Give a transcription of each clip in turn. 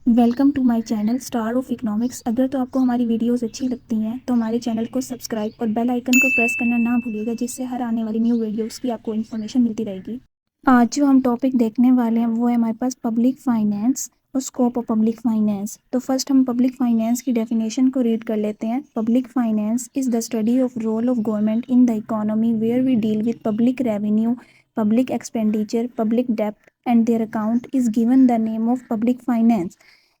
Welcome to my channel star of economics. اگر تو آپ کو ہماری ویڈیوز اچھی لگتی ہیں تو ہمارے چینل کو سبسکرائب اور بیل آئیکن کو پریس کرنا نہ بھولیے گا، جس سے ہر آنے والی نیو ویڈیوز کی آپ کو انفارمیشن ملتی رہے گی۔ آج جو ہم ٹاپک دیکھنے والے ہیں وہ ہے ہمارے پاس پبلک فائنینس اور اسکوپ آف پبلک فائنینس۔ تو فرسٹ ہم پبلک فائنینس کی ڈیفینیشن کو ریڈ کر لیتے ہیں۔ Public finance is the study of role of government in the economy where we deal with public revenue, public expenditure, public ڈیپٹ and their account is given the name of public finance.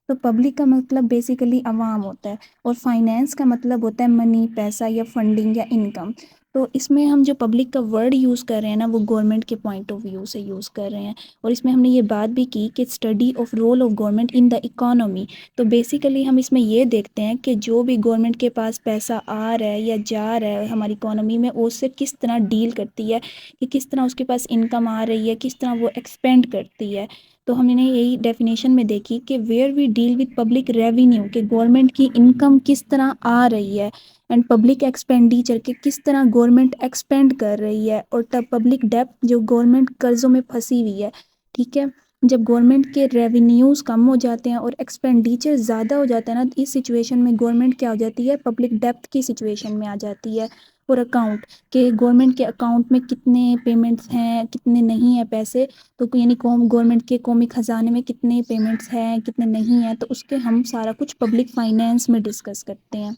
تو public کا مطلب basically عوام ہوتا ہے اور finance کا مطلب ہوتا ہے منی، پیسہ یا فنڈنگ یا انکم۔ تو اس میں ہم جو پبلک کا ورڈ یوز کر رہے ہیں نا، وہ گورنمنٹ کے پوائنٹ آف ویو سے یوز کر رہے ہیں، اور اس میں ہم نے یہ بات بھی کی کہ study of role of government in the economy. تو بیسیکلی ہم اس میں یہ دیکھتے ہیں کہ جو بھی گورنمنٹ کے پاس پیسہ آ رہا ہے یا جا رہا ہے ہماری اکانومی میں، اس سے کس طرح ڈیل کرتی ہے، کہ کس طرح اس کے پاس انکم آ رہی ہے، کس طرح وہ ایکسپینڈ کرتی ہے۔ تو ہم نے یہی ڈیفینیشن میں دیکھی کہ where we deal with public revenue, کہ گورنمنٹ کی انکم کس طرح آ رہی ہے، اینڈ پبلک ایکسپینڈیچر کہ کس طرح گورنمنٹ ایکسپینڈ کر رہی ہے، اور تب پبلک ڈیپٹ جو گورنمنٹ قرضوں میں پھنسی ہوئی ہے، ٹھیک ہے۔ جب گورنمنٹ کے ریونیوز کم ہو جاتے ہیں اور ایکسپینڈیچر زیادہ ہو جاتا ہے نا، اس سچویشن میں گورنمنٹ کیا ہو جاتی ہے، پبلک ڈیپٹ کی سچویشن میں آ جاتی ہے۔ اور اکاؤنٹ، کہ گورنمنٹ کے اکاؤنٹ میں کتنے پیمنٹس ہیں، کتنے نہیں ہیں پیسے، تو یعنی گورنمنٹ کے قومی خزانے میں کتنے پیمنٹس ہیں، کتنے نہیں ہیں، تو اس کے ہم سارا کچھ پبلک فائنینس میں ڈسکس کرتے ہیں۔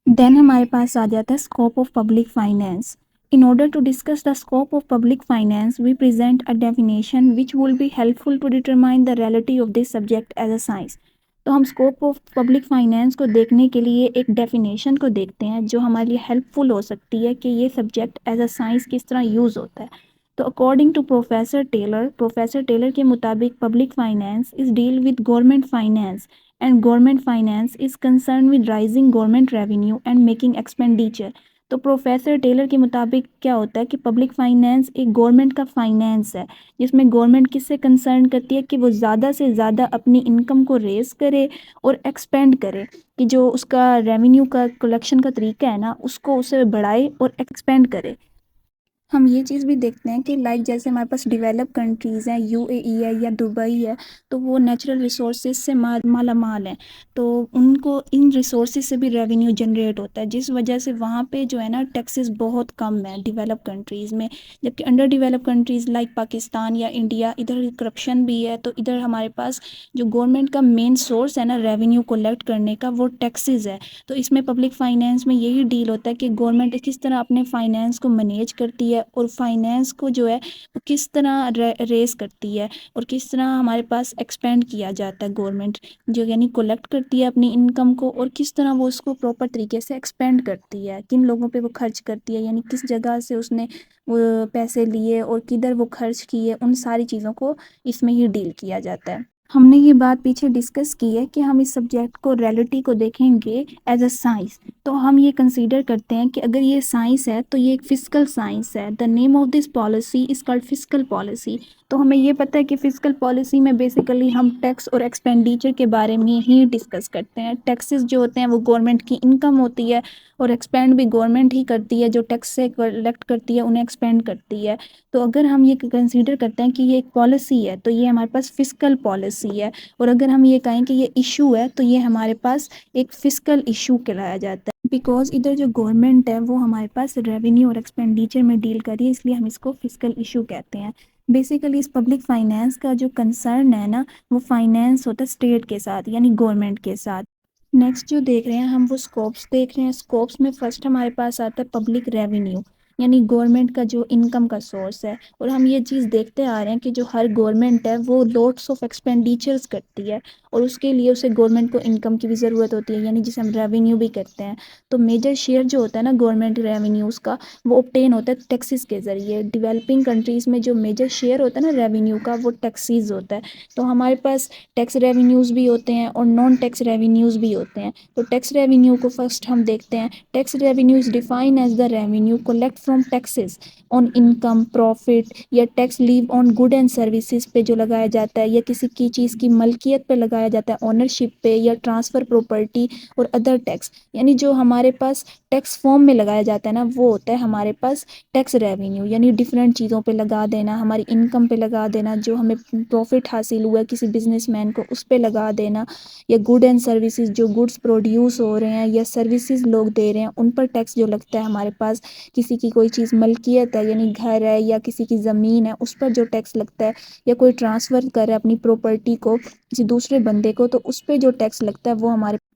دین ہمارے پاس آ جاتا ہے scope of public finance. In order to discuss the scope of public finance, we present a definition which will be helpful to determine the reality of this subject as a science۔ تو ہم scope of public finance کو دیکھنے کے لیے ایک definition کو دیکھتے ہیں جو ہمارے لیے ہیلپ فل ہو سکتی ہے کہ یہ سبجیکٹ ایز اے سائنس کس طرح یوز ہوتا ہے۔ تو اکارڈنگ ٹو پروفیسر ٹیلر کے مطابق public finance is deal with government finance, and government finance is concern with raising government revenue and making expenditure. تو پروفیسر ٹیلر کے مطابق کیا ہوتا ہے کہ پبلک فائنینس ایک گورنمنٹ کا فائنینس ہے، جس میں گورنمنٹ کس سے کنسرن کرتی ہے کہ وہ زیادہ سے زیادہ اپنی انکم کو ریز کرے اور ایکسپینڈ کرے، کہ جو اس کا ریونیو کا کلیکشن کا طریقہ ہے نا، اس کو اسے بڑھائے اور ایکسپینڈ کرے۔ ہم یہ چیز بھی دیکھتے ہیں کہ جیسے ہمارے پاس ڈیولپ کنٹریز ہیں، یو اے ای ہے یا دبئی ہے، تو وہ نیچرل ریسورسز سے مالا مال ہیں، تو ان کو ان ریسورسز سے بھی ریونیو جنریٹ ہوتا ہے، جس وجہ سے وہاں پہ جو ہے نا ٹیکسز بہت کم ہیں ڈیولپ کنٹریز میں، جبکہ under develop countries like Pakistan یا انڈیا، ادھر کرپشن بھی ہے، تو ادھر ہمارے پاس جو گورنمنٹ کا مین سورس ہے نا ریونیو کلیکٹ کرنے کا، وہ ٹیکسز ہے۔ تو اس میں پبلک فائنینس میں یہی ڈیل ہوتا ہے کہ گورنمنٹ کس طرح اپنے فائنینس کو مینیج کرتی ہے، اور فائنینس کو جو ہے وہ کس طرح ریز کرتی ہے، اور کس طرح ہمارے پاس ایکسپینڈ کیا جاتا ہے گورنمنٹ، جو یعنی کلیکٹ کرتی ہے اپنی انکم کو، اور کس طرح وہ اس کو پراپر طریقے سے ایکسپینڈ کرتی ہے، کن لوگوں پہ وہ خرچ کرتی ہے، یعنی کس جگہ سے اس نے وہ پیسے لیے اور کدھر وہ خرچ کیے، ان ساری چیزوں کو اس میں ہی ڈیل کیا جاتا ہے۔ ہم نے یہ بات پیچھے ڈسکس کی ہے کہ ہم اس سبجیکٹ کو ریئلٹی کو دیکھیں گے ایز اے سائنس، تو ہم یہ کنسیڈر کرتے ہیں کہ اگر یہ سائنس ہے تو یہ ایک فزیکل سائنس ہے۔ The name of this policy is called physical policy. تو ہمیں یہ پتہ ہے کہ فزیکل پالیسی میں بیسیکلی ہم ٹیکس اور ایکسپینڈیچر کے بارے میں ہی ڈسکس کرتے ہیں۔ ٹیکسز جو ہوتے ہیں وہ گورنمنٹ کی انکم ہوتی ہے، اور ایکسپینڈ بھی گورنمنٹ ہی کرتی ہے، جو ٹیکس سے کلیکٹ کرتی ہے انہیں ایکسپینڈ کرتی ہے۔ تو اگر ہم یہ کنسیڈر کرتے ہیں کہ یہ ایک پالیسی ہے، تو یہ ہمارے پاس فزیکل پالیسی ہے، اور اگر ہم یہ کہیں کہ یہ ایشو ہے، تو یہ ہمارے پاس ایک فزیکل ایشو کہلایا جاتا ہے، بیکاز ادھر جو گورنمنٹ ہے وہ ہمارے پاس ریونیو اور ایکسپینڈیچر میں ڈیل کر رہی ہے، اس لیے ہم اس کو فزیکل ایشو کہتے ہیں۔ بیسیکلی اس پبلک فائنینس کا جو کنسرن ہے نا، وہ فائنینس ہوتا ہے اسٹیٹ کے ساتھ، یعنی گورنمنٹ کے ساتھ۔ نیکسٹ جو دیکھ رہے ہیں ہم، وہ اسکوپس دیکھ رہے ہیں۔ اسکوپس میں فرسٹ ہمارے پاس آتا ہے پبلک ریونیو، یعنی گورنمنٹ کا جو انکم کا سورس ہے، اور ہم یہ چیز دیکھتے آ رہے ہیں کہ جو ہر گورنمنٹ ہے وہ لوٹس آف ایکسپینڈیچرز کرتی ہے، اور اس کے لیے اسے گورنمنٹ کو انکم کی بھی ضرورت ہوتی ہے، یعنی جسے ہم ریونیو بھی کرتے ہیں۔ تو میجر شیئر جو ہوتا ہے نا گورنمنٹ ریونیوز کا، وہ obtain ہوتا ہے ٹیکسز کے ذریعے۔ ڈیولپنگ کنٹریز میں جو میجر شیئر ہوتا ہے نا ریونیو کا، وہ ٹیکسیز ہوتا ہے۔ تو ہمارے پاس ٹیکس ریونیوز بھی ہوتے ہیں اور نان ٹیکس ریونیوز بھی ہوتے ہیں۔ تو ٹیکس ریونیو کو فرسٹ ہم دیکھتے ہیں۔ Tax revenue is define as the revenue collect from taxes on income, profit, یا tax levy on good and services پہ جو لگایا جاتا ہے، یا کسی کی چیز کی ملکیت پہ لگایا جاتا ہے، اونرشپ پہ، یا ٹرانسفر پراپرٹی اور ادر ٹیکس، یعنی جو ہمارے پاس ٹیکس فارم میں لگایا جاتا ہے نا، وہ ہوتا ہے ہمارے پاس ٹیکس ریونیو، یعنی ڈفرینٹ چیزوں پہ لگا دینا، ہماری انکم پہ لگا دینا، جو ہمیں پروفٹ حاصل ہوا ہے کسی بزنس مین کو اس پہ لگا دینا، یا گڈ اینڈ سروسز جو گڈس پروڈیوس ہو رہے ہیں یا سروسز لوگ دے رہے ہیں ان پر ٹیکس جو لگتا ہے ہمارے پاس، کسی کی کوئی چیز ملکیت ہے یعنی گھر ہے یا کسی کی زمین ہے اس پر جو ٹیکس لگتا ہے، یا کوئی ٹرانسفر کرے اپنی پراپرٹی کو کسی دوسرے بندے کو تو اس پہ جو ٹیکس لگتا ہے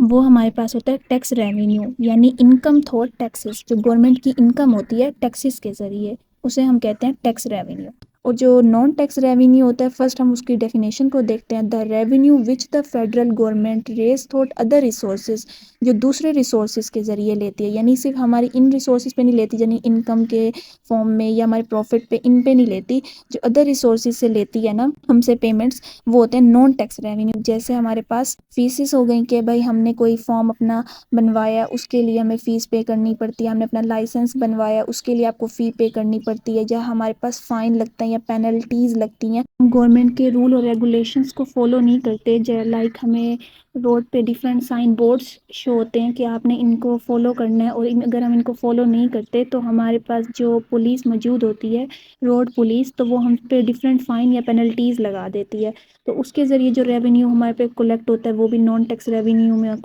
وہ ہمارے پاس ہوتا ہے ٹیکس ریونیو، یعنی انکم تھور ٹیکسز، جو گورنمنٹ کی انکم ہوتی ہے ٹیکسز کے ذریعے اسے ہم کہتے ہیں ٹیکس ریونیو۔ اور جو نان ٹیکس ریونیو ہوتا ہے، فرسٹ ہم اس کی ڈیفینیشن کو دیکھتے ہیں، دا revenue which the federal government raise thought other resources, جو دوسرے ریسورسز کے ذریعے لیتی ہے، یعنی صرف ہماری ان ریسورسز پہ نہیں لیتی، یعنی انکم کے فارم میں یا ہمارے پروفٹ پہ ان پہ نہیں لیتی، جو ادر ریسورسز سے لیتی ہے نا ہم سے پیمنٹس، وہ ہوتے ہیں نان ٹیکس ریونیو۔ جیسے ہمارے پاس فیسز ہو گئیں کہ بھائی ہم نے کوئی فارم اپنا بنوایا اس کے لیے ہمیں فیس پے کرنی پڑتی ہے، ہم نے اپنا لائسنس بنوایا اس کے لیے آپ کو فی پے کرنی پڑتی ہے، یا ہمارے پاس فائن لگتا ہے یا پینلٹیز لگتی ہیں، گورنمنٹ کے رول اور ریگولیشنس کو فالو نہیں کرتے، لائک ہمیں روڈ پہ ڈفرینٹ سائن بورڈس شو ہوتے ہیں کہ آپ نے ان کو فالو کرنا ہے، اور اگر ہم ان کو فالو نہیں کرتے تو ہمارے پاس جو پولیس موجود ہوتی ہے روڈ پولیس، تو وہ ہم پہ ڈفرینٹ فائن یا پینلٹیز لگا دیتی ہے، تو اس کے ذریعے جو ریونیو ہمارے پہ کلیکٹ ہوتا ہے وہ بھی نان ٹیکس ریونیو میں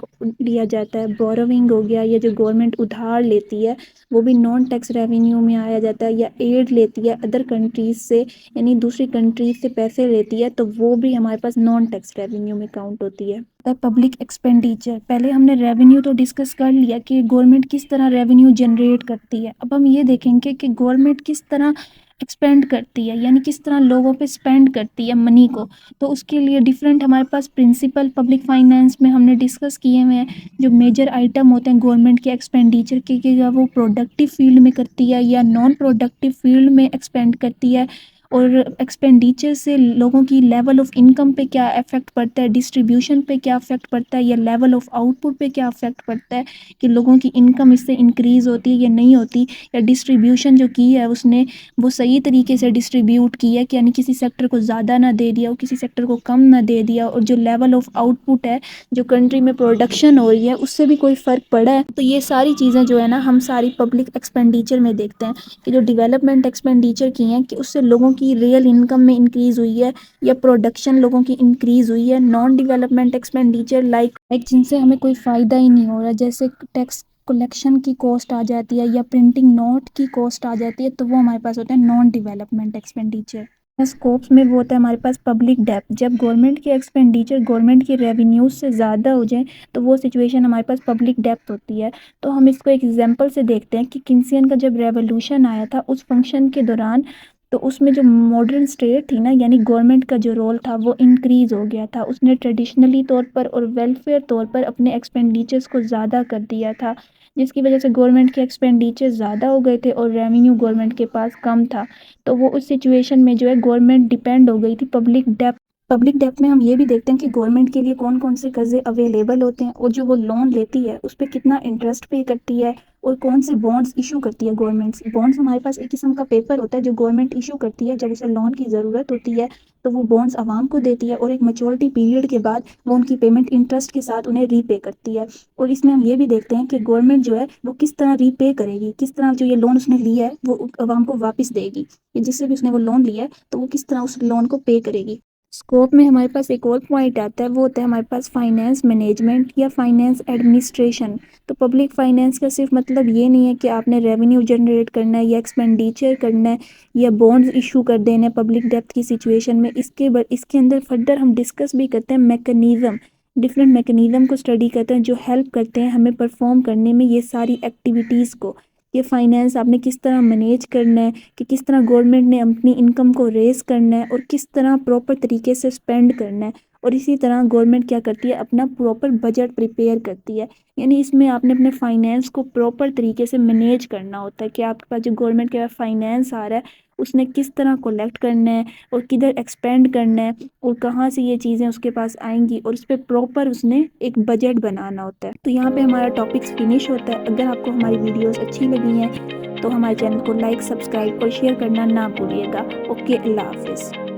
لیا جاتا ہے۔ بوروونگ ہو گیا، یا جو گورنمنٹ ادھار لیتی ہے وہ بھی نان ٹیکس ریونیو میں آیا جاتا ہے، یا ایڈ لیتی ہے ادر کنٹریز سے، یعنی دوسری کنٹریز سے پیسے لیتی ہے تو وہ بھی ہمارے پاس نان ٹیکس ریونیو میں کاؤنٹ ہوتی ہے۔ پبلک ایکسپینڈیچر، پہلے ہم نے ریونیو تو ڈسکس کر لیا کہ گورنمنٹ کس طرح ریونیو جنریٹ کرتی ہے، اب ہم یہ دیکھیں گے کہ گورنمنٹ کس طرح ایکسپینڈ کرتی ہے، یعنی کس طرح لوگوں پہ اسپینڈ کرتی ہے منی کو، تو اس کے لیے ڈفرینٹ ہمارے پاس پرنسپل پبلک فائنانس میں ہم نے ڈسکس کیے ہوئے ہیں، جو میجر آئٹم ہوتے ہیں گورنمنٹ کے ایکسپینڈیچر کے، کہ وہ پروڈکٹیو فیلڈ میں کرتی ہے یا نان پروڈکٹیو فیلڈ میں ایکسپینڈ کرتی ہے، اور ایکسپینڈیچر سے لوگوں کی لیول آف انکم پہ کیا افیکٹ پڑتا ہے، ڈسٹریبیوشن پہ کیا افیکٹ پڑتا ہے، یا لیول آف آؤٹ پٹ پہ کیا افیکٹ پڑتا ہے، کہ لوگوں کی انکم اس سے انکریز ہوتی ہے یا نہیں ہوتی، یا ڈسٹریبیوشن جو کی ہے اس نے وہ صحیح طریقے سے ڈسٹریبیوٹ کی ہے، کہ یعنی کسی سیکٹر کو زیادہ نہ دے دیا اور کسی سیکٹر کو کم نہ دے دیا، اور جو لیول آف آؤٹ پٹ ہے جو کنٹری میں پروڈکشن ہو رہی ہے اس سے بھی کوئی فرق پڑا ہے۔ تو یہ ساری چیزیں جو ہے نا ہم ساری پبلک ایکسپینڈیچر میں دیکھتے ہیں، کہ جو ڈیولپمنٹ ایکسپینڈیچر کی ہیں کہ اس سے لوگوں کی ریئل انکم میں انکریز ہوئی ہے یا پروڈکشن لوگوں کی انکریز ہوئی ہے۔ نان ڈیولپمنٹ ایکسپینڈیچر لائک جن سے ہمیں کوئی فائدہ ہی نہیں ہو رہا، جیسے ٹیکس کلیکشن کی کاسٹ آ جاتی ہے یا پرنٹنگ نوٹ کی کاسٹ آ جاتی ہے، تو وہ ہمارے پاس ہوتا ہے نان ڈیولپمنٹ ایکسپینڈیچر۔ اسکوپس میں وہ ہوتا ہے ہمارے پاس پبلک ڈیپ، جب گورنمنٹ کی ایکسپینڈیچر گورنمنٹ کی ریونیوز سے زیادہ ہو جائیں تو وہ سچویشن ہمارے پاس پبلک ڈیپ ہوتی ہے۔ تو ہم اس کو ایک ایگزامپل سے دیکھتے ہیں کہ کنسین کا جب ریولوشن آیا تھا اس فنکشن کے دوران، تو اس میں جو ماڈرن اسٹیٹ تھی نا، یعنی گورنمنٹ کا جو رول تھا وہ انکریز ہو گیا تھا، اس نے ٹریڈیشنلی طور پر اور ویلفیئر طور پر اپنے ایکسپینڈیچرز کو زیادہ کر دیا تھا، جس کی وجہ سے گورنمنٹ کے ایکسپینڈیچر زیادہ ہو گئے تھے اور ریونیو گورنمنٹ کے پاس کم تھا، تو وہ اس سچویشن میں جو ہے گورنمنٹ ڈیپینڈ ہو گئی تھی پبلک ڈیپ۔ پبلک ڈیپ میں ہم یہ بھی دیکھتے ہیں کہ گورنمنٹ کے لیے کون کون سے قرضے اویلیبل ہوتے ہیں، اور جو وہ لون لیتی ہے اس پہ کتنا انٹرسٹ پے کرتی ہے، اور کون سے بانڈز ایشو کرتی ہے گورنمنٹ۔ بانڈز ہمارے پاس ایک قسم کا پیپر ہوتا ہے جو گورنمنٹ ایشو کرتی ہے جب اسے لون کی ضرورت ہوتی ہے، تو وہ بانڈز عوام کو دیتی ہے، اور ایک میچورٹی پیریڈ کے بعد وہ ان کی پیمنٹ انٹرسٹ کے ساتھ انہیں ری پے کرتی ہے۔ اور اس میں ہم یہ بھی دیکھتے ہیں کہ گورنمنٹ جو ہے وہ کس طرح ری پے کرے گی، کس طرح جو یہ لون اس نے لیا ہے وہ عوام کو واپس دے گی، کہ جس سے بھی اس نے وہ لون لیا ہے تو وہ کس طرح اس لون کو پے کرے گی۔ اسکوپ میں ہمارے پاس ایک اور پوائنٹ آتا ہے، وہ ہوتا ہے ہمارے پاس فائنینس مینجمنٹ یا فائنینس ایڈمنسٹریشن۔ تو پبلک فائنینس کا صرف مطلب یہ نہیں ہے کہ آپ نے ریونیو جنریٹ کرنا ہے یا ایکسپینڈیچر کرنا ہے یا بانڈز ایشو کر دینے پبلک ڈیپتھ کی سچویشن میں، اس کے اندر فردر ہم ڈسکس بھی کرتے ہیں میکانزم، ڈفرینٹ میکانزم کو اسٹڈی کرتے ہیں جو ہیلپ کرتے ہیں ہمیں پرفارم کرنے میں یہ ساری ایکٹیویٹیز کو، یہ فائنینس آپ نے کس طرح مینیج کرنا ہے، کہ کس طرح گورنمنٹ نے اپنی انکم کو ریز کرنا ہے اور کس طرح پراپر طریقے سے اسپینڈ کرنا ہے، اور اسی طرح گورنمنٹ کیا کرتی ہے اپنا پراپر بجٹ پریپیئر کرتی ہے، یعنی اس میں آپ نے اپنے فائنینس کو پراپر طریقے سے مینیج کرنا ہوتا ہے، کہ آپ کے پاس جو گورنمنٹ کے پاس فائنینس آ رہا ہے اس نے کس طرح کولیکٹ کرنا ہے اور کدھر ایکسپینڈ کرنا ہے اور کہاں سے یہ چیزیں اس کے پاس آئیں گی، اور اس پہ پراپر اس نے ایک بجٹ بنانا ہوتا ہے۔ تو یہاں پہ ہمارا ٹاپکس فنش ہوتا ہے۔ اگر آپ کو ہماری ویڈیوز اچھی لگی ہیں تو ہمارے چینل کو لائک، سبسکرائب اور شیئر کرنا نہ بھولیے گا۔ اوکے، اللہ حافظ۔